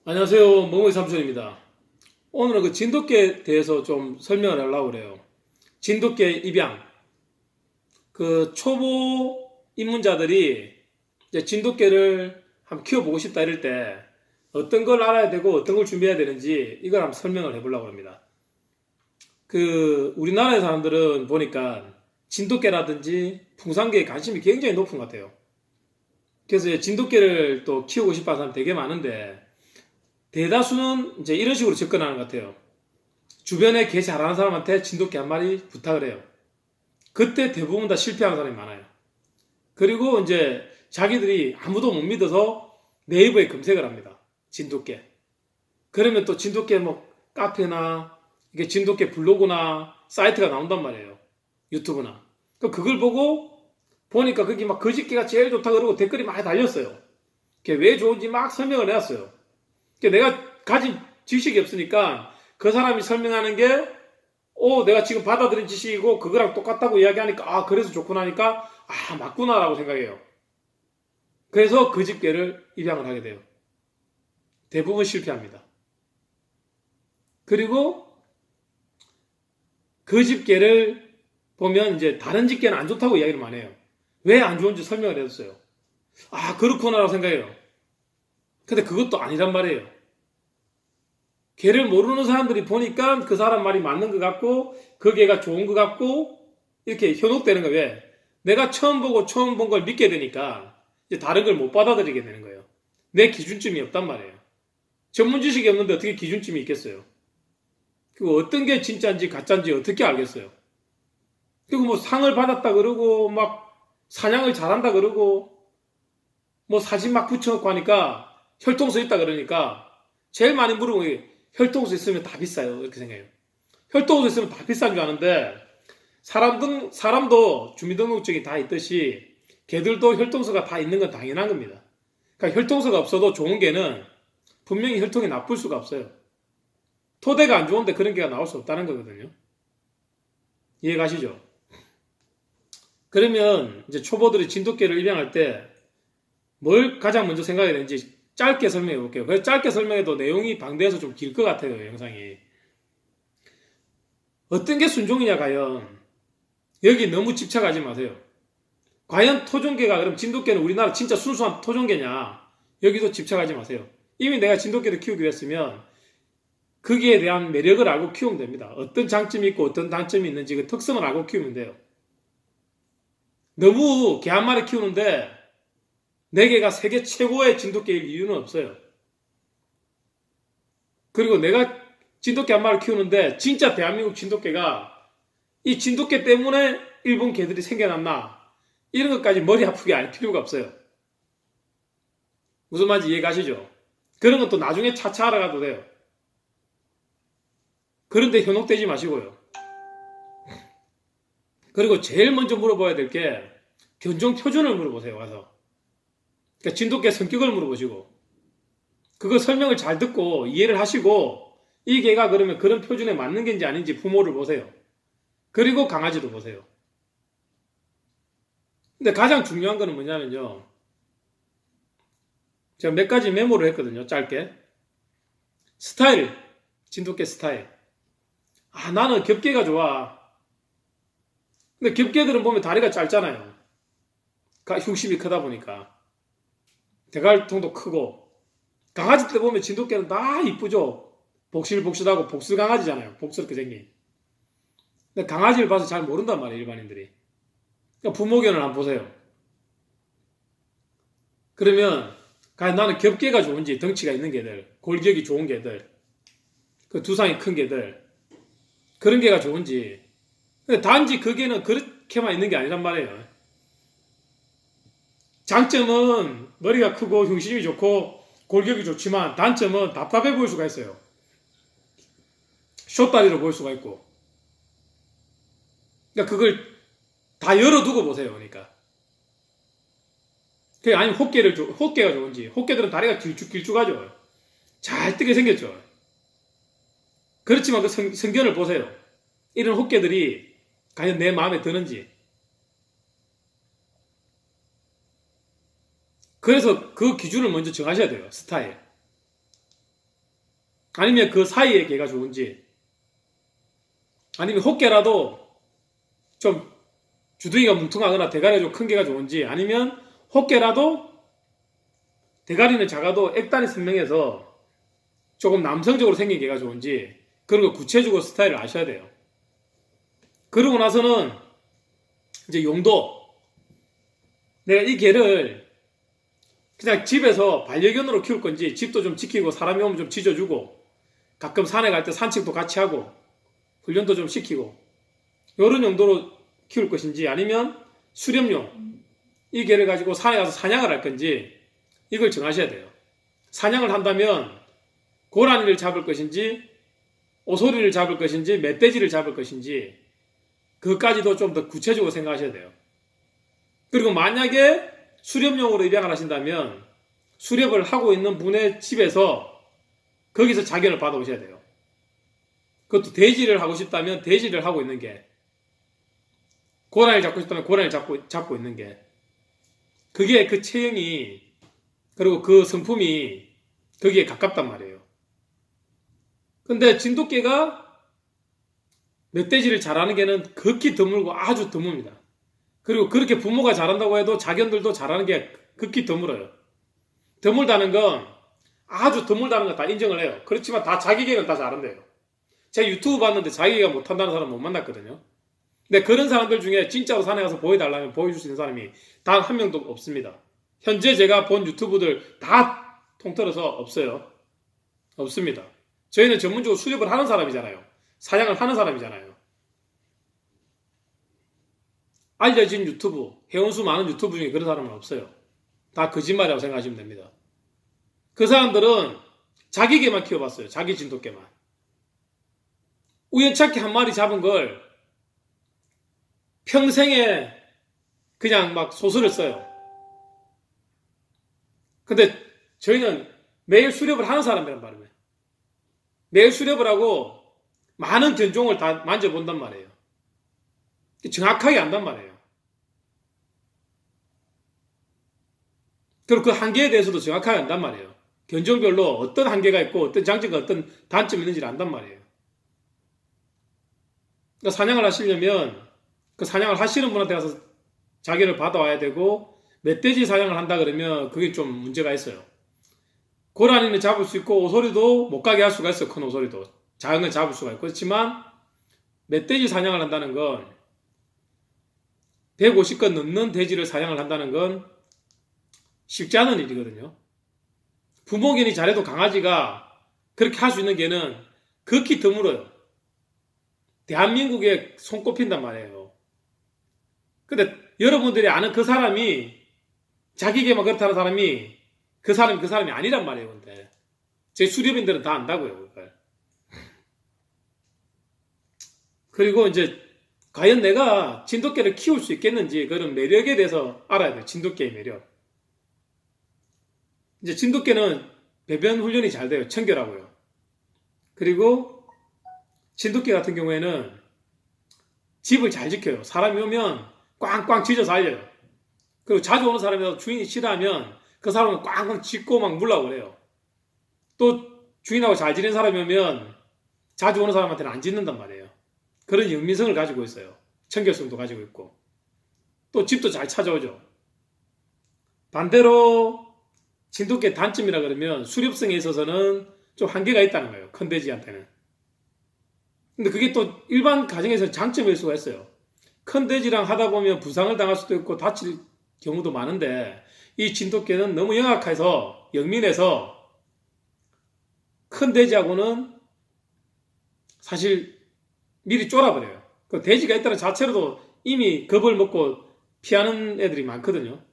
안녕하세요. 멍멍이 삼촌입니다. 오늘은 그 진돗개에 대해서 좀 설명을 하려고 그래요. 진돗개 입양. 그 초보 입문자들이 이제 진돗개를 한번 키워보고 싶다 이럴 때 어떤 걸 알아야 되고 어떤 걸 준비해야 되는지 이걸 한번 설명을 해보려고 합니다. 그 우리나라의 사람들은 보니까 진돗개라든지 풍산개에 관심이 굉장히 높은 것 같아요. 그래서 이제 진돗개를 또 키우고 싶어 하는 사람 되게 많은데 대다수는 이제 이런 식으로 접근하는 것 같아요. 주변에 개 잘하는 사람한테 진돗개 한 마리 부탁을 해요. 그때 대부분 다 실패하는 사람이 많아요. 그리고 이제 자기들이 아무도 못 믿어서 네이버에 검색을 합니다. 진돗개. 그러면 또 진돗개 뭐 카페나 이게 진돗개 블로그나 사이트가 나온단 말이에요. 유튜브나. 그걸 보고 보니까 거기 막 거짓개가 제일 좋다 그러고 댓글이 많이 달렸어요. 그게 왜 좋은지 막 설명을 해놨어요. 내가 가진 지식이 없으니까 그 사람이 설명하는 게, 내가 지금 받아들인 지식이고 그거랑 똑같다고 이야기하니까, 그래서 좋구나 하니까, 맞구나라고 생각해요. 그래서 그 집게를 입양을 하게 돼요. 대부분 실패합니다. 그리고 그 집게를 보면 이제 다른 집게는 안 좋다고 이야기를 많이 해요. 왜 안 좋은지 설명을 해줬어요. 그렇구나라고 생각해요. 근데 그것도 아니란 말이에요. 개를 모르는 사람들이 보니까 그 사람 말이 맞는 것 같고 그 개가 좋은 것 같고 이렇게 현혹되는 거예요. 왜? 내가 처음 보고 처음 본 걸 믿게 되니까 이제 다른 걸 못 받아들이게 되는 거예요. 내 기준점이 없단 말이에요. 전문 지식이 없는데 어떻게 기준점이 있겠어요? 그리고 어떤 게 진짜인지 가짜인지 어떻게 알겠어요? 그리고 뭐 상을 받았다 그러고 막 사냥을 잘한다 그러고 뭐 사진 막 붙여놓고 하니까 혈통성 있다 그러니까 제일 많이 물어보는 게 혈통수 있으면 다 비싸요. 이렇게 생각해요. 혈통수 있으면 다 비싼 줄 아는데 사람도 주민등록증이 다 있듯이 개들도 혈통수가 다 있는 건 당연한 겁니다. 그러니까 혈통수가 없어도 좋은 개는 분명히 혈통이 나쁠 수가 없어요. 토대가 안 좋은데 그런 개가 나올 수 없다는 거거든요. 이해가시죠? 그러면 이제 초보들이 진돗개를 입양할 때 뭘 가장 먼저 생각해야 되는지 짧게 설명해 볼게요. 그래서 짧게 설명해도 내용이 방대해서 좀 길 것 같아요, 영상이. 어떤 게 순종이냐, 과연. 여기 너무 집착하지 마세요. 과연 토종개가, 그럼 진돗개는 우리나라 진짜 순수한 토종개냐? 여기도 집착하지 마세요. 이미 내가 진돗개를 키우기로 했으면 거기에 대한 매력을 알고 키우면 됩니다. 어떤 장점이 있고 어떤 단점이 있는지 그 특성을 알고 키우면 돼요. 너무 개 한 마리 키우는데 네 개가 세계 최고의 진돗개일 이유는 없어요. 그리고 내가 진돗개 한 마리 키우는데 진짜 대한민국 진돗개가 이 진돗개 때문에 일본 개들이 생겨났나 이런 것까지 머리 아프게 알 필요가 없어요. 무슨 말인지 이해가시죠? 그런 것도 나중에 차차 알아가도 돼요. 그런데 현혹되지 마시고요. 그리고 제일 먼저 물어봐야 될 게 견종 표준을 물어보세요. 가서. 그러니까 진돗개 성격을 물어보시고 그거 설명을 잘 듣고 이해를 하시고 이 개가 그러면 그런 표준에 맞는 개인지 아닌지 부모를 보세요. 그리고 강아지도 보세요. 근데 가장 중요한 거는 뭐냐면요. 제가 몇 가지 메모를 했거든요. 짧게. 스타일. 진돗개 스타일. 나는 겹개가 좋아. 근데 겹개들은 보면 다리가 짧잖아요. 흉심이 크다 보니까. 대갈통도 크고. 강아지 때 보면 진돗개는 다 이쁘죠. 복실복실하고 복슬 강아지잖아요. 복스럽게 생긴. 근데 강아지를 봐서 잘 모른단 말이에요. 일반인들이. 그러니까 부모견을 한번 보세요. 그러면 과연 나는 겹개가 좋은지 덩치가 있는 개들, 골격이 좋은 개들, 그 두상이 큰 개들 그런 개가 좋은지. 근데 단지 그 개는 그렇게만 있는 게 아니란 말이에요. 장점은 머리가 크고 흉심이 좋고 골격이 좋지만 단점은 답답해 보일 수가 있어요. 숏다리로 보일 수가 있고. 그러니까 그걸 다 열어두고 보세요. 그러니까. 아니면 호개가 좋은지. 호개들은 다리가 길쭉길쭉하죠. 잘 뜨게 생겼죠. 그렇지만 그 성견을 보세요. 이런 호개들이 과연 내 마음에 드는지. 그래서 그 기준을 먼저 정하셔야 돼요. 스타일. 아니면 그 사이에 개가 좋은지, 아니면 혹개라도 좀 주둥이가 뭉퉁하거나 대가리가 좀 큰 개가 좋은지, 아니면 혹개라도 대가리는 작아도 액단이 선명해서 조금 남성적으로 생긴 개가 좋은지, 그런 거 구체적으로 스타일을 아셔야 돼요. 그러고 나서는 이제 용도. 내가 이 개를 그냥 집에서 반려견으로 키울 건지, 집도 좀 지키고 사람이 오면 좀 짖어주고 가끔 산에 갈 때 산책도 같이 하고 훈련도 좀 시키고 이런 용도로 키울 것인지, 아니면 수렵용 이 개를 가지고 산에 가서 사냥을 할 건지, 이걸 정하셔야 돼요. 사냥을 한다면 고라니를 잡을 것인지, 오소리를 잡을 것인지, 멧돼지를 잡을 것인지, 그것까지도 좀 더 구체적으로 생각하셔야 돼요. 그리고 만약에 수렵용으로 입양을 하신다면 수렵을 하고 있는 분의 집에서 거기서 자견을 받아오셔야 돼요. 그것도 돼지를 하고 싶다면 돼지를 하고 있는 게, 고라니를 잡고 싶다면 고라니를 잡고 있는 게, 그게 그 체형이, 그리고 그 성품이 거기에 가깝단 말이에요. 근데 진돗개가 멧돼지를 잘하는 개는 극히 드물고 아주 드뭅니다. 그리고 그렇게 부모가 잘한다고 해도 자견들도 잘하는 게 극히 드물어요. 드물다는 건, 아주 드물다는 건 다 인정을 해요. 그렇지만 다 자기 개는 다 잘한대요. 제가 유튜브 봤는데 자기 개가 못한다는 사람 못 만났거든요. 근데 그런 사람들 중에 진짜로 산에 가서 보여달라면 보여줄 수 있는 사람이 단 한 명도 없습니다. 현재 제가 본 유튜브들 다 통틀어서 없어요. 없습니다. 저희는 전문적으로 수렵을 하는 사람이잖아요. 사냥을 하는 사람이잖아요. 알려진 유튜브, 회원수 많은 유튜브 중에 그런 사람은 없어요. 다 거짓말이라고 생각하시면 됩니다. 그 사람들은 자기 개만 키워봤어요. 자기 진돗개만. 우연찮게 한 마리 잡은 걸 평생에 그냥 막 소설을 써요. 근데 저희는 매일 수렵을 하는 사람이란 말이에요. 매일 수렵을 하고 많은 견종을 다 만져본단 말이에요. 정확하게 안단 말이에요. 그리고 그 한계에 대해서도 정확하게 안단 말이에요. 견종별로 어떤 한계가 있고 어떤 장점과 어떤 단점이 있는지를 안단 말이에요. 그러니까 사냥을 하시려면 그 사냥을 하시는 분한테 가서 자기를 받아와야 되고, 멧돼지 사냥을 한다 그러면 그게 좀 문제가 있어요. 고라니는 잡을 수 있고 오소리도 못 가게 할 수가 있어요. 큰 오소리도. 작은 건 잡을 수가 있고. 그렇지만 멧돼지 사냥을 한다는 건, 150건 넘는 돼지를 사냥을 한다는 건 쉽지 않은 일이거든요. 부모견이 잘해도 강아지가 그렇게 할 수 있는 개는 극히 드물어요. 대한민국에 손꼽힌단 말이에요. 근데 여러분들이 아는 그 사람이, 자기 개만 그렇다는 사람이 그 사람이 아니란 말이에요. 근데 제 수렵인들은 다 안다고요, 그걸. 그리고 이제 과연 내가 진돗개를 키울 수 있겠는지, 그런 매력에 대해서 알아야 돼요. 진돗개의 매력. 이제 진돗개는 배변 훈련이 잘 돼요. 청결하고요. 그리고 진돗개 같은 경우에는 집을 잘 지켜요. 사람이 오면 꽝꽝 짖어서 알려요. 그리고 자주 오는 사람이라도 주인이 싫어하면 그 사람은 꽝꽝 짖고 막 물라고 그래요. 또 주인하고 잘 지내는 사람이 오면 자주 오는 사람한테는 안 짖는단 말이에요. 그런 영민성을 가지고 있어요. 청결성도 가지고 있고. 또 집도 잘 찾아오죠. 반대로 진돗개 단점이라 그러면 수렵성에 있어서는 좀 한계가 있다는 거예요. 큰 돼지한테는. 근데 그게 또 일반 가정에서 장점일 수가 있어요. 큰 돼지랑 하다 보면 부상을 당할 수도 있고 다칠 경우도 많은데, 이 진돗개는 너무 영악해서, 영민해서 큰 돼지하고는 사실 미리 쫄아버려요. 그 돼지가 있다는 자체로도 이미 겁을 먹고 피하는 애들이 많거든요.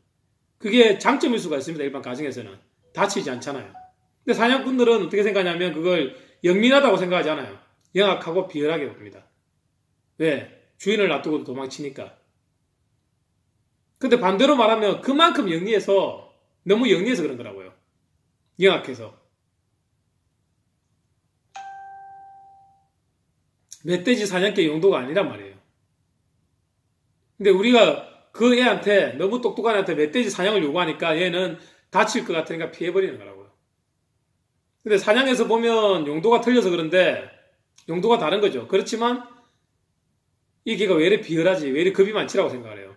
그게 장점일 수가 있습니다. 일반 가정에서는 다치지 않잖아요. 근데 사냥꾼들은 어떻게 생각하냐면 그걸 영민하다고 생각하지 않아요. 영악하고 비열하게 봅니다. 왜? 주인을 놔두고 도망치니까. 근데 반대로 말하면 그만큼 영리해서, 너무 영리해서 그런 거라고요. 영악해서. 멧돼지 사냥개 용도가 아니란 말이에요. 근데 우리가 그 애한테, 너무 똑똑한 애한테 멧돼지 사냥을 요구하니까 얘는 다칠 것 같으니까 피해버리는 거라고요. 근데 사냥에서 보면 용도가 틀려서 그런데 용도가 다른 거죠. 그렇지만 이 개가 왜 이래 비열하지? 왜 이래 겁이 많지라고 생각을 해요.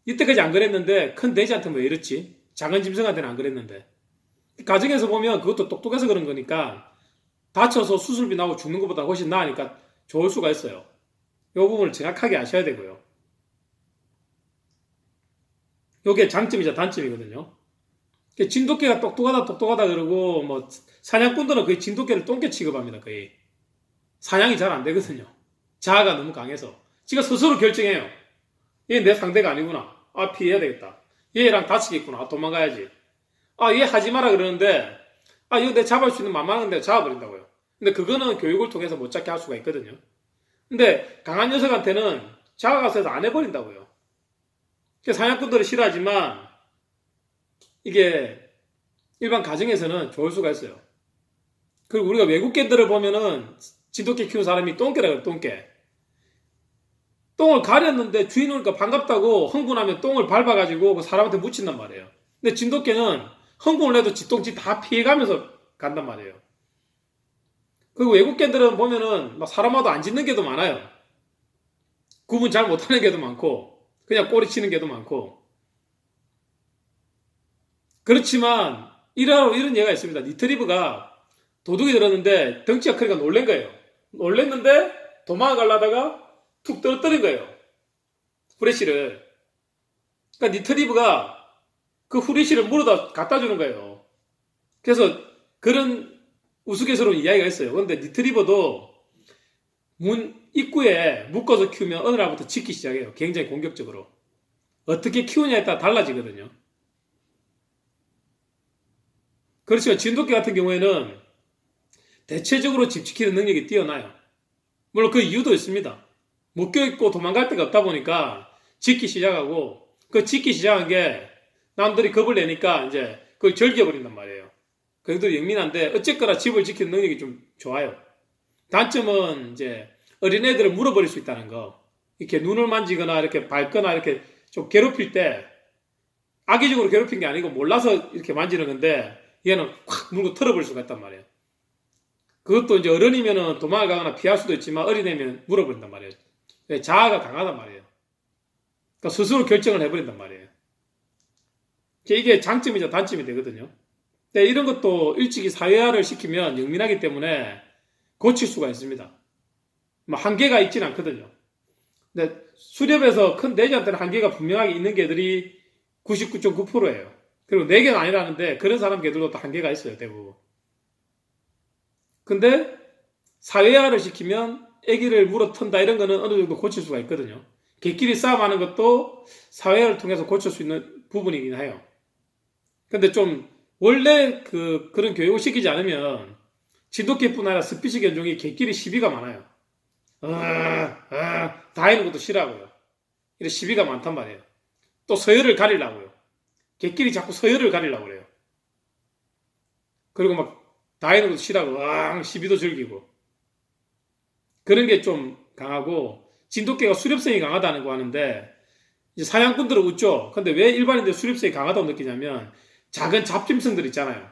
이때까지 안 그랬는데 큰 돼지한테는 왜 이렇지? 작은 짐승한테는 안 그랬는데. 가정에서 보면 그것도 똑똑해서 그런 거니까 다쳐서 수술비 나고 죽는 것보다 훨씬 나으니까 좋을 수가 있어요. 이 부분을 정확하게 아셔야 되고요. 이게 장점이자 단점이거든요. 진돗개가 똑똑하다 그러고 뭐 사냥꾼들은 거의 진돗개를 똥개 취급합니다. 거의 사냥이 잘 안 되거든요. 자아가 너무 강해서 지가 스스로 결정해요. 얘 내 상대가 아니구나. 아, 피해야 되겠다. 얘랑 다치겠구나. 아, 도망가야지. 아, 얘 하지 마라 그러는데 아, 이거 내 잡을 수 있는 만만한 데 잡아버린다고요. 근데 그거는 교육을 통해서 못 잡게 할 수가 있거든요. 근데 강한 녀석한테는 잡아가서 해서 안 해버린다고요. 사냥꾼들은 싫어하지만 이게 일반 가정에서는 좋을 수가 있어요. 그리고 우리가 외국 개들을 보면은 진돗개 키우는 사람이 똥개라 그래요. 똥개. 똥을 가렸는데 주인 오니까 반갑다고 흥분하면 똥을 밟아가지고 그 사람한테 묻힌단 말이에요. 근데 진돗개는 흥분을 해도 지똥지 다 피해가면서 간단 말이에요. 그리고 외국 개들은 보면은 막 사람마다 안 짖는 개도 많아요. 구분 잘 못하는 개도 많고 그냥 꼬리 치는 개도 많고. 그렇지만 이런 예가 있습니다. 리트리버가 도둑이 들었는데 덩치가 크니까 놀란 거예요. 놀랬는데 도망가려다가 툭 떨어뜨린 거예요. 후레쉬를. 그러니까 리트리버가 그 후레쉬를 물어다 갖다 주는 거예요. 그래서 그런 우스갯소리로 이야기가 있어요. 그런데 리트리버도 문 입구에 묶어서 키우면 어느 날부터 짖기 시작해요. 굉장히 공격적으로. 어떻게 키우냐에 따라 달라지거든요. 그렇지만 진돗개 같은 경우에는 대체적으로 집 지키는 능력이 뛰어나요. 물론 그 이유도 있습니다. 묶여있고 도망갈 데가 없다 보니까 짖기 시작하고 그 짖기 시작한 게 남들이 겁을 내니까 이제 그걸 즐겨버린단 말이에요. 그래도 예민한데 어쨌거나 집을 지키는 능력이 좀 좋아요. 단점은 이제 어린애들을 물어버릴 수 있다는 거. 이렇게 눈을 만지거나 이렇게 밟거나 이렇게 좀 괴롭힐 때 악의적으로 괴롭힌 게 아니고 몰라서 이렇게 만지는 건데 얘는 확 물고 털어버릴 수가 있단 말이에요. 그것도 이제 어른이면은 도망을 가거나 피할 수도 있지만 어린애면 물어버린단 말이에요. 자아가 강하단 말이에요. 그러니까 스스로 결정을 해버린단 말이에요. 이게 장점이자 단점이 되거든요. 근데 이런 것도 일찍이 사회화를 시키면 영민하기 때문에 고칠 수가 있습니다. 뭐 한계가 있지는 않거든요. 근데 수렵에서 큰 돼지한테는 한계가 분명하게 있는 개들이 99.9%예요. 그리고 4개는 아니라는데 그런 사람 개들도 또 한계가 있어요, 대부분. 근데 사회화를 시키면 아기를 물어턴다 이런 거는 어느 정도 고칠 수가 있거든요. 개끼리 싸움하는 것도 사회화를 통해서 고칠 수 있는 부분이긴 해요. 근데 좀 원래 그런 교육을 시키지 않으면 진돗개뿐 아니라 스피시 견종이 개끼리 시비가 많아요. 다이는 것도 싫어하고요. 이래 시비가 많단 말이에요. 또 서열을 가리려고요. 개끼리 자꾸 서열을 가리려고 그래요. 그리고 막 다이는 것도 싫어하고 시비도 즐기고 그런 게 좀 강하고 진돗개가 수렵성이 강하다는 거 하는데 이제 사냥꾼들은 웃죠. 근데 왜 일반인들 수렵성이 강하다고 느끼냐면 작은 잡짐승들 있잖아요.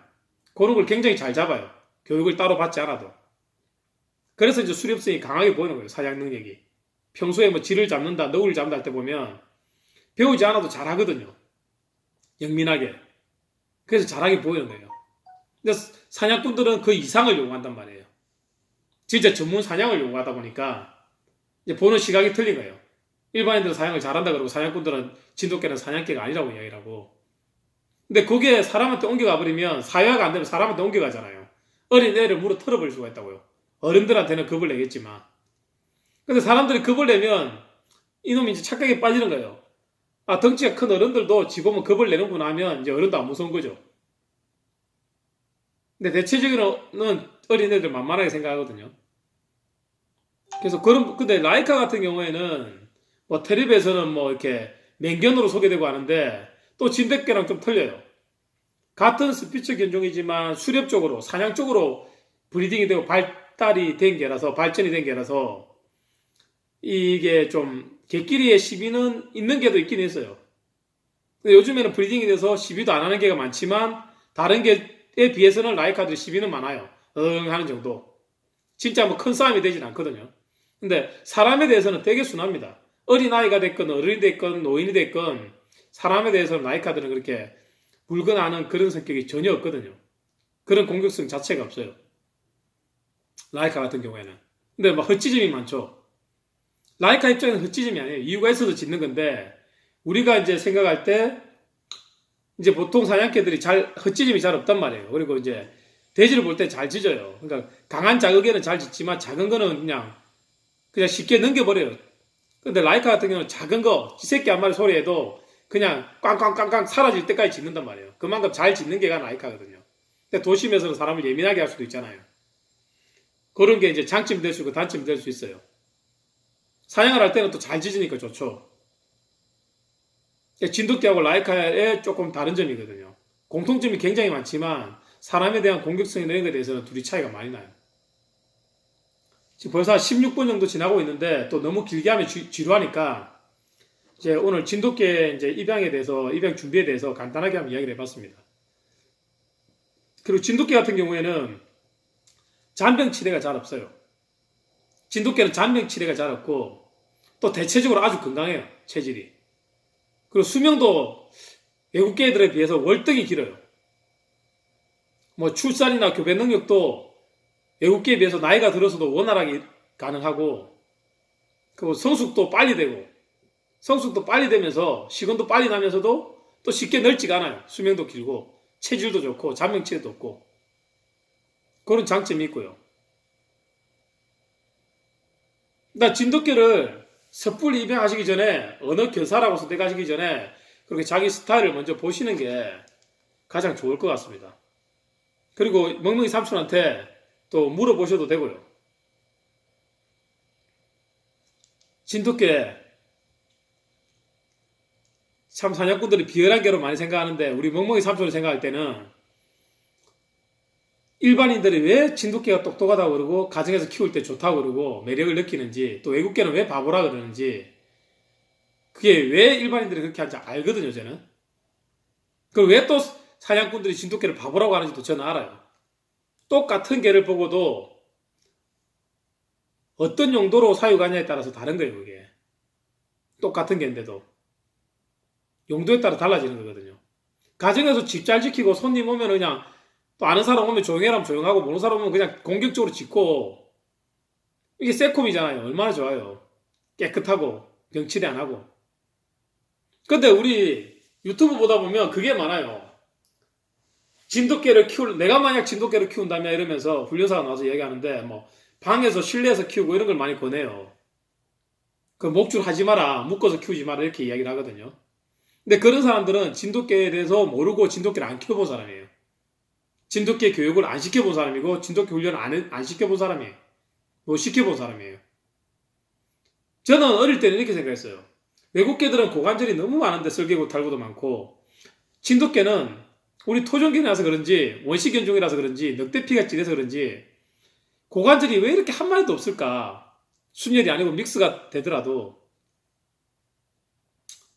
그런 걸 굉장히 잘 잡아요. 교육을 따로 받지 않아도. 그래서 이제 수렵성이 강하게 보이는 거예요. 사냥 능력이. 평소에 뭐 쥐를 잡는다, 너구리를 잡는다 할 때 보면 배우지 않아도 잘하거든요. 영민하게. 그래서 잘하게 보이는 거예요. 근데 사냥꾼들은 그 이상을 요구한단 말이에요. 진짜 전문 사냥을 요구하다 보니까 이제 보는 시각이 틀린 거예요. 일반인들은 사냥을 잘한다 그러고 사냥꾼들은 진돗개는 사냥개가 아니라고 이야기를 하고. 근데 그게 사람한테 옮겨가 버리면 사회화가 안 되면 사람한테 옮겨가잖아요. 어린 애를 물어 털어버릴 수가 있다고요. 어른들한테는 겁을 내겠지만. 근데 사람들이 겁을 내면 이놈이 이제 착각에 빠지는 거예요. 아, 덩치가 큰 어른들도 지 보면 겁을 내는구나 하면 이제 어른도 안 무서운 거죠. 근데 대체적으로는 어린애들 만만하게 생각하거든요. 그래서 근데 라이카 같은 경우에는 뭐 텔레비에서는 뭐 이렇게 맹견으로 소개되고 하는데 또 진돗개랑 좀 틀려요. 같은 스피처 견종이지만 수렵 쪽으로, 사냥 쪽으로 브리딩이 되고 발달이 된 개라서, 발전이 된 개라서 이게 좀 개끼리의 시비는 있는 개도 있긴 했어요. 근데 요즘에는 브리딩이 돼서 시비도 안 하는 개가 많지만 다른 개 때에 비해서는 라이카들이 시비는 많아요. 하는 정도. 진짜 뭐 큰 싸움이 되진 않거든요. 근데 사람에 대해서는 되게 순합니다. 어린아이가 됐건 어른이 됐건 노인이 됐건 사람에 대해서는 라이카들은 그렇게 물건하는 그런 성격이 전혀 없거든요. 그런 공격성 자체가 없어요. 라이카 같은 경우에는. 근데 막 헛짖음이 많죠. 라이카 입장에서는 헛짖음이 아니에요. 이유가 있어서 짖는 건데 우리가 이제 생각할 때 이제 보통 사냥개들이 헛짖음이 잘 없단 말이에요. 그리고 이제 돼지를 볼 때 잘 짖어요. 그러니까 강한 자극에는 잘 짖지만 작은 거는 그냥 쉽게 넘겨버려요. 근데 라이카 같은 경우는 작은 거, 쥐새끼 한 마리 소리에도 그냥 꽝꽝꽝꽝 사라질 때까지 짖는단 말이에요. 그만큼 잘 짖는 게가 라이카거든요. 근데 도심에서는 사람을 예민하게 할 수도 있잖아요. 그런 게 이제 장점이 될 수 있고 단점이 될 수 있어요. 사냥을 할 때는 또 잘 짖으니까 좋죠. 진돗개하고 라이카의 조금 다른 점이거든요. 공통점이 굉장히 많지만 사람에 대한 공격성 이런 것에 대해서는 둘이 차이가 많이 나요. 지금 벌써 16분 정도 지나고 있는데 또 너무 길게 하면 지루하니까 이제 오늘 진돗개 이제 입양 준비에 대해서 간단하게 한번 이야기를 해봤습니다. 그리고 진돗개 같은 경우에는 잔병 치레가 잘 없어요. 진돗개는 잔병 치레가 잘 없고 또 대체적으로 아주 건강해요. 체질이. 그리고 수명도 외국계 애들에 비해서 월등히 길어요. 뭐 출산이나 교배 능력도 외국계에 비해서 나이가 들어서도 원활하게 가능하고 그리고 성숙도 빨리 되면서 시간도 빨리 나면서도 또 쉽게 늙지가 않아요. 수명도 길고 체질도 좋고 잔병치레도 없고 그런 장점이 있고요. 그러니까 진돗개를 섣불리 입양하시기 전에 어느 교사라고 선택하시기 전에 그렇게 자기 스타일을 먼저 보시는 게 가장 좋을 것 같습니다. 그리고 멍멍이 삼촌한테 또 물어보셔도 되고요. 진돗개 참 사냥꾼들이 비열한 개로 많이 생각하는데 우리 멍멍이 삼촌을 생각할 때는 일반인들이 왜 진돗개가 똑똑하다고 그러고 가정에서 키울 때 좋다고 그러고 매력을 느끼는지 또 외국개는 왜 바보라 그러는지 그게 왜 일반인들이 그렇게 하는지 알거든요. 저는. 그리고 왜 또 사냥꾼들이 진돗개를 바보라고 하는지도 저는 알아요. 똑같은 개를 보고도 어떤 용도로 사육하냐에 따라서 다른 거예요. 그게 똑같은 개인데도 용도에 따라 달라지는 거거든요. 가정에서 집 잘 지키고 손님 오면 그냥 또 아는 사람 오면 조용해라면 조용하고 모르는 사람 오면 그냥 공격적으로 짖고 이게 새콤이잖아요. 얼마나 좋아요. 깨끗하고 병치레 안 하고. 근데 우리 유튜브 보다 보면 그게 많아요. 내가 만약 진돗개를 키운다면 이러면서 훈련사가 나와서 얘기하는데 뭐 방에서 실내에서 키우고 이런 걸 많이 권해요. 그 목줄 하지 마라, 묶어서 키우지 마라 이렇게 이야기를 하거든요. 근데 그런 사람들은 진돗개에 대해서 모르고 진돗개를 안 키워본 사람이에요. 진돗개 교육을 안 시켜본 사람이고 진돗개 훈련을 안 시켜본 사람이에요. 뭐 시켜본 사람이에요. 저는 어릴 때는 이렇게 생각했어요. 외국개들은 고관절이 너무 많은데 설계고 탈구도 많고 진돗개는 우리 토종견이라서 그런지 원시견종이라서 그런지 늑대피가 진해서 그런지 고관절이 왜 이렇게 한 마리도 없을까? 순혈이 아니고 믹스가 되더라도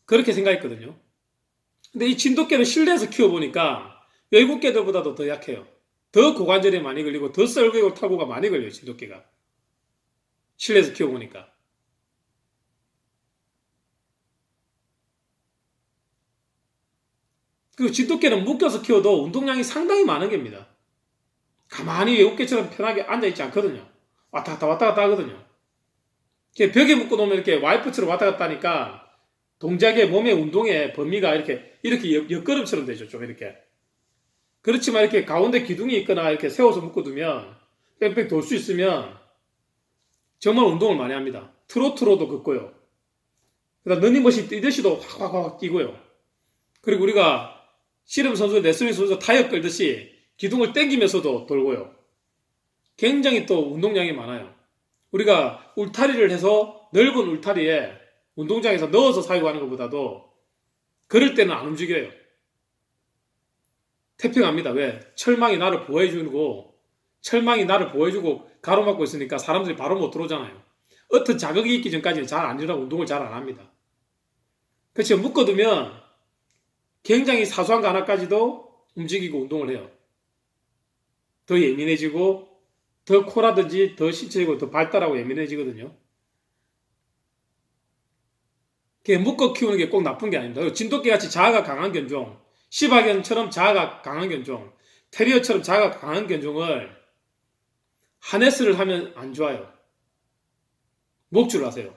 그렇게 생각했거든요. 근데 이 진돗개는 실내에서 키워보니까 외국개들보다도 더 약해요. 더 고관절이 많이 걸리고 더 썰개고 탈구가 많이 걸려요. 진돗개가. 실내에서 키워보니까. 그리고 진돗개는 묶여서 키워도 운동량이 상당히 많은 개입니다. 가만히 외국개처럼 편하게 앉아있지 않거든요. 왔다 갔다 하거든요. 벽에 묶어 놓으면 이렇게 와이프처럼 왔다 갔다 하니까 동작의 몸의 운동의 범위가 이렇게 옆걸음처럼 되죠. 좀 이렇게. 그렇지만 이렇게 가운데 기둥이 있거나 이렇게 세워서 묶어두면 뺑뺑 돌 수 있으면 정말 운동을 많이 합니다. 트로트로도 긋고요. 그다음 러닝머신 뛰듯이도 확 뛰고요. 그리고 우리가 씨름 선수, 레슬링 선수 타이어 끌듯이 기둥을 당기면서도 돌고요. 굉장히 또 운동량이 많아요. 우리가 울타리를 해서 넓은 울타리에 운동장에서 넣어서 사육하는 것보다도 그럴 때는 안 움직여요. 태평합니다. 왜? 철망이 나를 보호해주고 가로막고 있으니까 사람들이 바로 못 들어오잖아요. 어떤 자극이 있기 전까지는 잘 안 일어나고 운동을 잘 안 합니다. 그렇죠. 묶어두면 굉장히 사소한 거 하나까지도 움직이고 운동을 해요. 더 예민해지고 더 코라든지 더 신체적으로 더 발달하고 예민해지거든요. 그게 묶어 키우는 게 꼭 나쁜 게 아닙니다. 진돗개 같이 자아가 강한 견종, 시바견처럼 자아가 강한 견종, 테리어처럼 자아가 강한 견종을 하네스를 하면 안 좋아요. 목줄을 하세요.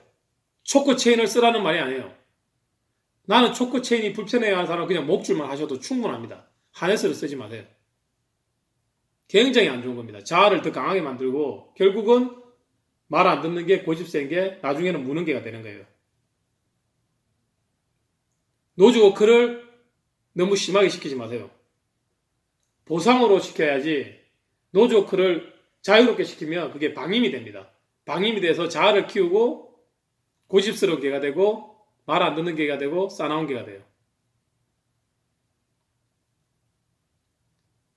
초크 체인을 쓰라는 말이 아니에요. 나는 초크 체인이 불편해요 하는 사람은 그냥 목줄만 하셔도 충분합니다. 하네스를 쓰지 마세요. 굉장히 안 좋은 겁니다. 자아를 더 강하게 만들고 결국은 말 안 듣는 게 고집센 게 나중에는 무는 개가 되는 거예요. 노즈워크를 너무 심하게 시키지 마세요. 보상으로 시켜야지 노즈워크를 자유롭게 시키면 그게 방임이 됩니다. 방임이 돼서 자아를 키우고 고집스러운 개가 되고 말 안 듣는 개가 되고 싸나운 개가 돼요.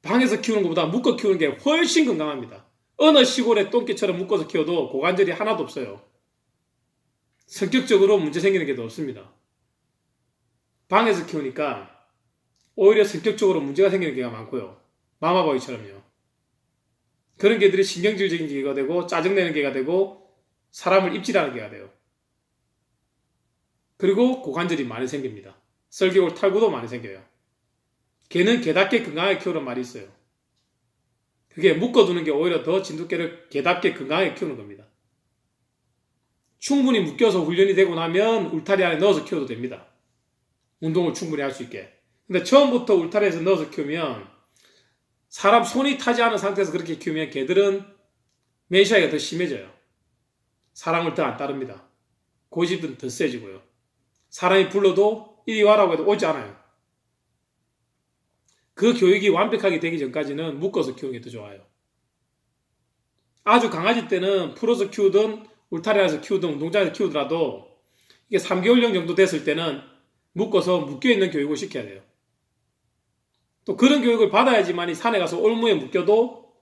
방에서 키우는 것보다 묶어 키우는 게 훨씬 건강합니다. 어느 시골의 똥개처럼 묶어서 키워도 고관절이 하나도 없어요. 성격적으로 문제 생기는 게 더 없습니다. 방에서 키우니까 오히려 성격적으로 문제가 생기는 개가 많고요. 마마보이처럼요. 그런 개들이 신경질적인 개가 되고 짜증내는 개가 되고 사람을 입질하는 개가 돼요. 그리고 고관절이 많이 생깁니다. 설계골 탈구도 많이 생겨요. 개는 개답게 건강하게 키우는 말이 있어요. 그게 묶어두는 게 오히려 더 진돗개를 개답게 건강하게 키우는 겁니다. 충분히 묶여서 훈련이 되고 나면 울타리 안에 넣어서 키워도 됩니다. 운동을 충분히 할 수 있게. 근데 처음부터 울타리에서 넣어서 키우면 사람 손이 타지 않은 상태에서 그렇게 키우면 개들은 매시아가 더 심해져요. 사람을 더 안 따릅니다. 고집은 더 세지고요. 사람이 불러도 이리 와라고 해도 오지 않아요. 그 교육이 완벽하게 되기 전까지는 묶어서 키우는 게 더 좋아요. 아주 강아지 때는 풀어서 키우든 울타리 안에서 키우든 운동장에서 키우더라도 이게 3개월령 정도 됐을 때는 묶어서 묶여있는 교육을 시켜야 돼요. 또 그런 교육을 받아야지만 산에 가서 올무에 묶여도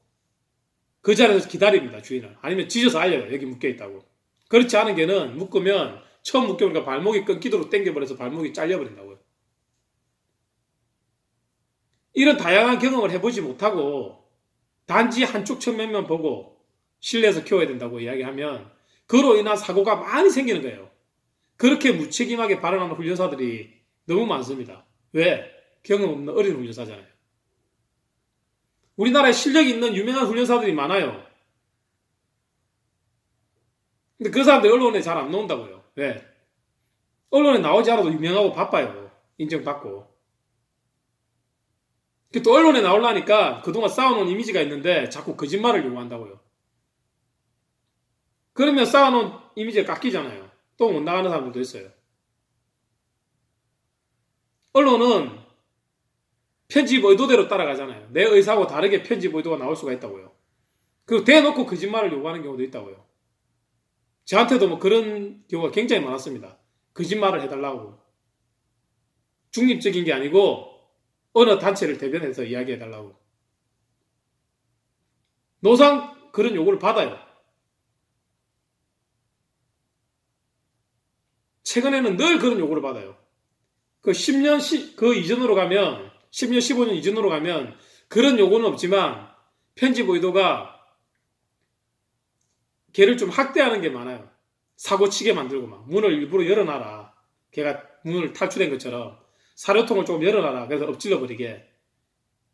그 자리에서 기다립니다, 주인을. 아니면 짖어서 알려요, 여기 묶여있다고. 그렇지 않은 개는 묶으면 처음 묶여보니까 발목이 끊기도록 당겨버려서 발목이 잘려버린다고요. 이런 다양한 경험을 해보지 못하고 단지 한쪽 측면만 보고 실내에서 키워야 된다고 이야기하면 그로 인한 사고가 많이 생기는 거예요. 그렇게 무책임하게 발언하는 훈련사들이 너무 많습니다. 왜? 경험 없는 어린 훈련사잖아요. 우리나라에 실력이 있는 유명한 훈련사들이 많아요. 근데 그 사람들이 언론에 잘 안 나온다고요. 왜? 언론에 나오지 않아도 유명하고 바빠요. 인정받고. 또 언론에 나오려니까 그동안 쌓아놓은 이미지가 있는데 자꾸 거짓말을 요구한다고요. 그러면 쌓아놓은 이미지가 깎이잖아요. 또 못 나가는 사람들도 있어요. 언론은 편집 의도대로 따라가잖아요. 내 의사하고 다르게 편집 의도가 나올 수가 있다고요. 그리고 대놓고 거짓말을 요구하는 경우도 있다고요. 저한테도 뭐 그런 경우가 굉장히 많았습니다. 거짓말을 해달라고. 중립적인 게 아니고 어느 단체를 대변해서 이야기해달라고. 노상 그런 요구를 받아요. 최근에는 늘 그런 요구를 받아요. 그 10년, 그 이전으로 가면, 10년, 15년 이전으로 가면 그런 요구는 없지만 편집 의도가 걔를 좀 학대하는 게 많아요. 사고 치게 만들고 막 문을 일부러 열어놔라. 걔가 문을 탈출한 것처럼 사료통을 조금 열어놔라. 그래서 엎질러 버리게.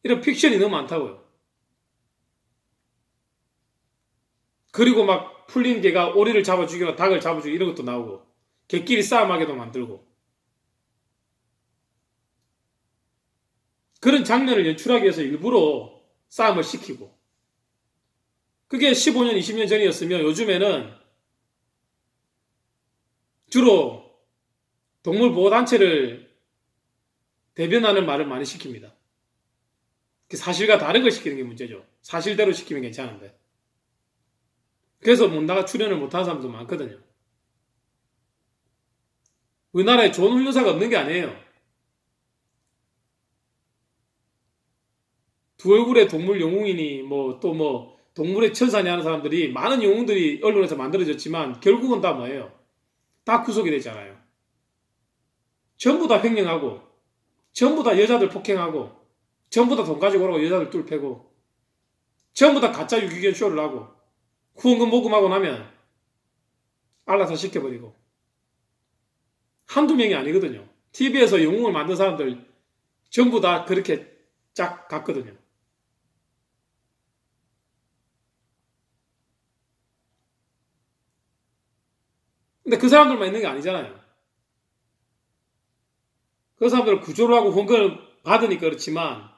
이런 픽션이 너무 많다고요. 그리고 막 풀린 개가 오리를 잡아 죽이거나 닭을 잡아 죽이고 이런 것도 나오고 개끼리 싸움하게도 만들고 그런 장면을 연출하기 위해서 일부러 싸움을 시키고 그게 15년, 20년 전이었으면 요즘에는 주로 동물보호단체를 대변하는 말을 많이 시킵니다. 사실과 다른 걸 시키는 게 문제죠. 사실대로 시키면 괜찮은데. 그래서 못 나가 출연을 못하는 사람도 많거든요. 우리나라에 좋은 훈련사가 없는 게 아니에요. 두 얼굴의 동물 영웅이니 또 동물의 천사니 하는 사람들이 많은 영웅들이 언론에서 만들어졌지만 결국은 다 뭐예요? 다 구속이 되잖아요. 전부 다 횡령하고 전부 다 여자들 폭행하고 전부 다 돈 가지고 오라고 여자들 뚫 패고 전부 다 가짜 유기견 쇼를 하고 후원금 모금하고 나면 알아서 시켜버리고. 한두 명이 아니거든요. TV에서 영웅을 만든 사람들 전부 다 그렇게 쫙 갔거든요. 근데 그 사람들만 있는 게 아니잖아요. 그 사람들을 구조를 하고 후원금을 받으니까 그렇지만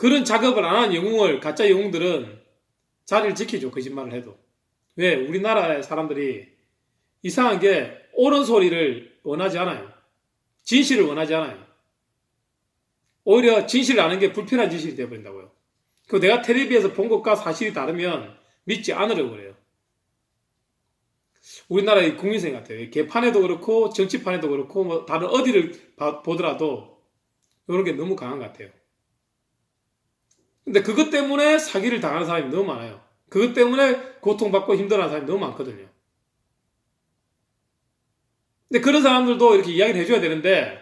그런 작업을 안 하는 영웅을, 가짜 영웅들은 자리를 지키죠. 거짓말을 해도. 왜? 우리나라의 사람들이 이상한 게 옳은 소리를 원하지 않아요. 진실을 원하지 않아요. 오히려 진실을 아는 게 불편한 진실이 되어버린다고요. 그 내가 텔레비에서 본 것과 사실이 다르면 믿지 않으려고 그래요. 우리나라의 국민성 같아요. 개판에도 그렇고 정치판에도 그렇고 뭐 다른 어디를 보더라도 이런 게 너무 강한 것 같아요. 근데 그것 때문에 사기를 당하는 사람이 너무 많아요. 그것 때문에 고통받고 힘들어하는 사람이 너무 많거든요. 근데 그런 사람들도 이렇게 이야기를 해줘야 되는데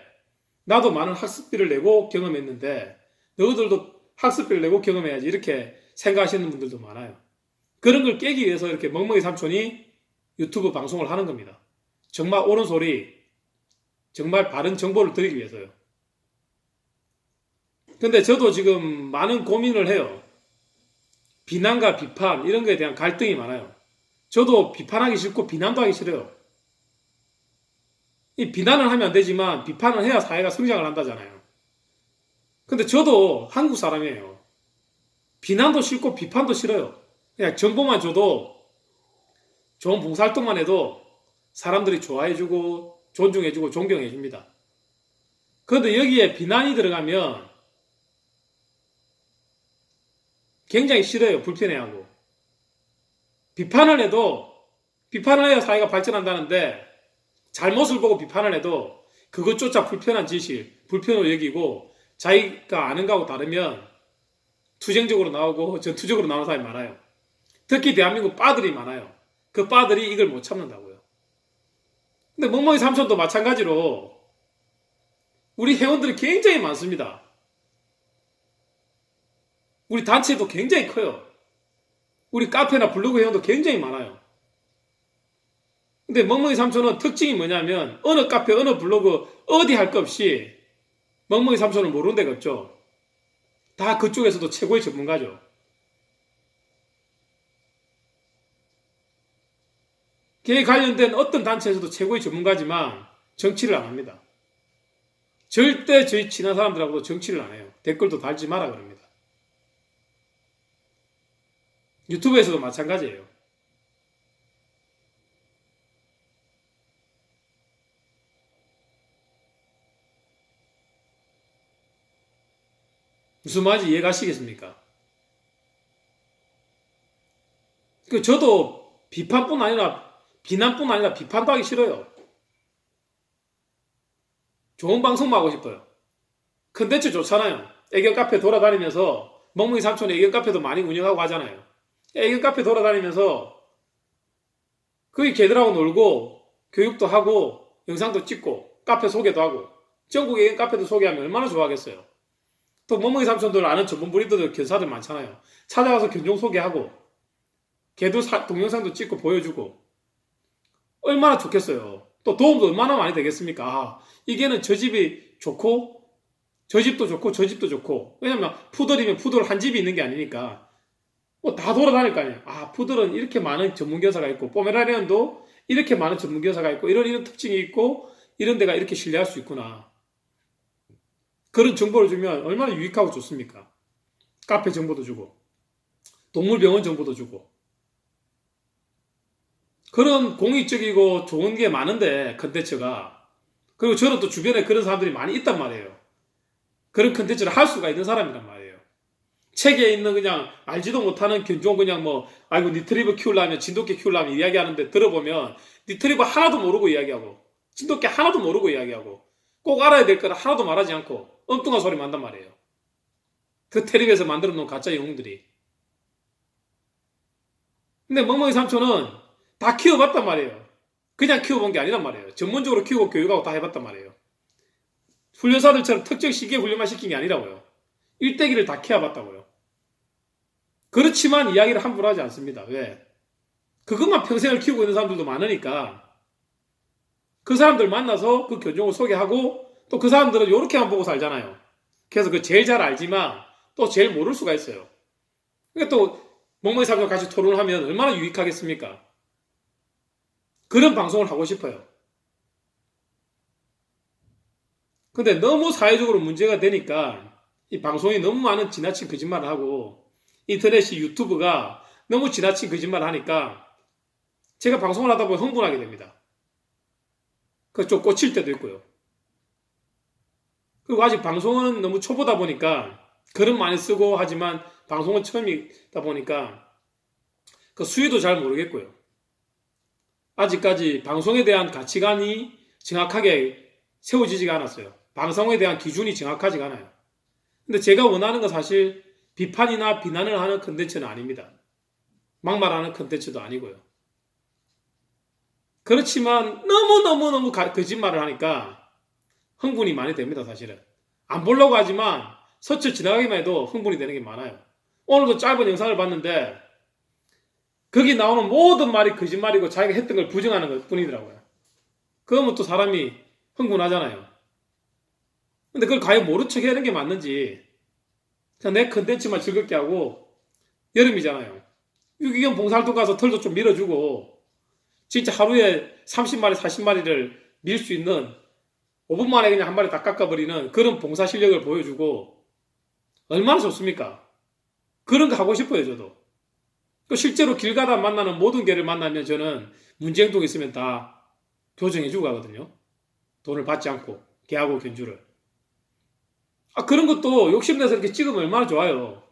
나도 많은 학습비를 내고 경험했는데 너희들도 학습비를 내고 경험해야지 이렇게 생각하시는 분들도 많아요. 그런 걸 깨기 위해서 이렇게 멍멍이 삼촌이 유튜브 방송을 하는 겁니다. 정말 옳은 소리, 정말 바른 정보를 드리기 위해서요. 근데 저도 지금 많은 고민을 해요. 비난과 비판 이런 거에 대한 갈등이 많아요. 저도 비판하기 싫고 비난도 하기 싫어요. 이 비난을 하면 안 되지만 비판을 해야 사회가 성장을 한다잖아요. 근데 저도 한국 사람이에요. 비난도 싫고 비판도 싫어요. 그냥 정보만 줘도 좋은 봉사활동만 해도 사람들이 좋아해주고 존중해주고 존경해줍니다. 그런데 여기에 비난이 들어가면 굉장히 싫어요. 불편해하고. 비판을 해야 사회가 발전한다는데 잘못을 보고 비판을 해도 그것조차 불편한 진실, 불편으로 여기고 자기가 아는 거하고 다르면 투쟁적으로 나오고 전투적으로 나오는 사람이 많아요. 특히 대한민국 빠들이 많아요. 그 빠들이 이걸 못 참는다고요. 근데 멍멍이 삼촌도 마찬가지로 우리 회원들이 굉장히 많습니다. 우리 단체도 굉장히 커요. 우리 카페나 블로그 회원도 굉장히 많아요. 근데 멍멍이 삼촌은 특징이 뭐냐면 어느 카페, 어느 블로그 어디 할 것 없이 멍멍이 삼촌을 모르는 데가 없죠. 다 그쪽에서도 최고의 전문가죠. 걔에 관련된 어떤 단체에서도 최고의 전문가지만 정치를 안 합니다. 절대 저희 친한 사람들하고도 정치를 안 해요. 댓글도 달지 마라 그럽니다. 유튜브에서도 마찬가지예요. 무슨 말인지 이해가시겠습니까? 저도 비판뿐 아니라 비난뿐 아니라 비판도 하기 싫어요. 좋은 방송만 하고 싶어요. 컨텐츠 좋잖아요. 애견 카페 돌아다니면서 멍멍이 삼촌 애견 카페도 많이 운영하고 하잖아요. 애견 카페 돌아다니면서 거기 개들하고 놀고 교육도 하고 영상도 찍고 카페 소개도 하고 전국 애견 카페도 소개하면 얼마나 좋아하겠어요. 또 멍멍이 삼촌들 아는 전문 브리더들 견사들 많잖아요. 찾아가서 견종 소개하고 개도 동영상도 찍고 보여주고 얼마나 좋겠어요. 또 도움도 얼마나 많이 되겠습니까? 아, 이게는 저 집이 좋고 저 집도 좋고 저 집도 좋고 왜냐면 푸들이면 푸들 한 집이 있는 게 아니니까 뭐 다 돌아다닐 거 아니에요. 아, 푸들은 이렇게 많은 전문견사가 있고 포메라니안도 이렇게 많은 전문견사가 있고 이런 특징이 있고 이런 데가 이렇게 신뢰할 수 있구나. 그런 정보를 주면 얼마나 유익하고 좋습니까? 카페 정보도 주고 동물병원 정보도 주고 그런 공익적이고 좋은 게 많은데 컨텐츠가 그리고 저는 또 주변에 그런 사람들이 많이 있단 말이에요. 그런 컨텐츠를 할 수가 있는 사람이란 말이에요. 책에 있는 그냥 알지도 못하는 견종 그냥 뭐 아이고 니트리버 키우려면 진돗개 키우려면 이야기하는데 들어보면 니트리버 하나도 모르고 이야기하고 진돗개 하나도 모르고 이야기하고 꼭 알아야 될 거를 하나도 말하지 않고 엉뚱한 소리 만단 말이에요. 그 텔레비에서 만들어 놓은 가짜 영웅들이. 근데 멍멍이 삼촌은 다 키워봤단 말이에요. 그냥 키워본 게 아니란 말이에요. 전문적으로 키우고 교육하고 다 해봤단 말이에요. 훈련사들처럼 특정 시기에 훈련만 시킨 게 아니라고요. 일대기를 다 키워봤다고요. 그렇지만 이야기를 함부로 하지 않습니다. 왜? 그것만 평생을 키우고 있는 사람들도 많으니까 그 사람들 만나서 그 견종을 소개하고 또 그 사람들은 이렇게만 보고 살잖아요. 그래서 그 제일 잘 알지만 또 제일 모를 수가 있어요. 그러니까 또 멍멍이 사람과 같이 토론을 하면 얼마나 유익하겠습니까? 그런 방송을 하고 싶어요. 근데 너무 사회적으로 문제가 되니까 이 방송이 너무 많은 지나친 거짓말을 하고 인터넷이 유튜브가 너무 지나친 거짓말을 하니까 제가 방송을 하다 보면 흥분하게 됩니다. 그래서 좀 꽂힐 때도 있고요. 그리고 아직 방송은 너무 초보다 보니까 글은 많이 쓰고 하지만 방송은 처음이다 보니까 그 수위도 잘 모르겠고요. 아직까지 방송에 대한 가치관이 정확하게 세워지지가 않았어요. 방송에 대한 기준이 정확하지가 않아요. 근데 제가 원하는 건 사실 비판이나 비난을 하는 컨텐츠는 아닙니다. 막말하는 컨텐츠도 아니고요. 그렇지만 너무너무너무 거짓말을 하니까 흥분이 많이 됩니다, 사실은. 안 보려고 하지만 서쳐 지나가기만 해도 흥분이 되는 게 많아요. 오늘도 짧은 영상을 봤는데 거기 나오는 모든 말이 거짓말이고 자기가 했던 걸 부정하는 것 뿐이더라고요. 그러면 또 사람이 흥분하잖아요. 근데 그걸 과연 모른 척 해야 하는 게 맞는지 그냥 내 컨텐츠만 즐겁게 하고 여름이잖아요. 유기견 봉사활동 가서 털도 좀 밀어주고 진짜 하루에 30마리, 40마리를 밀 수 있는 5분 만에 그냥 한 마리 다 깎아버리는 그런 봉사 실력을 보여주고 얼마나 좋습니까? 그런 거 하고 싶어요, 저도. 실제로 길 가다 만나는 모든 개를 만나면 저는 문제 행동 있으면 다 교정해주고 가거든요. 돈을 받지 않고, 개하고 견주를. 그런 것도 욕심내서 이렇게 찍으면 얼마나 좋아요.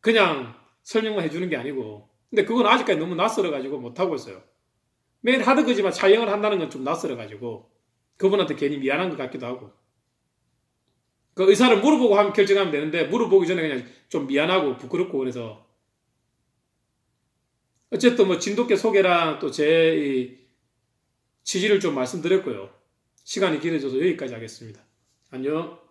그냥 설명만 해주는 게 아니고. 근데 그건 아직까지 너무 낯설어가지고 못하고 있어요. 매일 하던 거지만 촬영을 한다는 건 좀 낯설어가지고 그분한테 괜히 미안한 것 같기도 하고. 그 의사를 물어보고 하면 결정하면 되는데 물어보기 전에 그냥 좀 미안하고 부끄럽고 그래서 어쨌든 뭐 진돗개 소개랑 또 제 취지를 좀 말씀드렸고요. 시간이 길어져서 여기까지 하겠습니다. 안녕.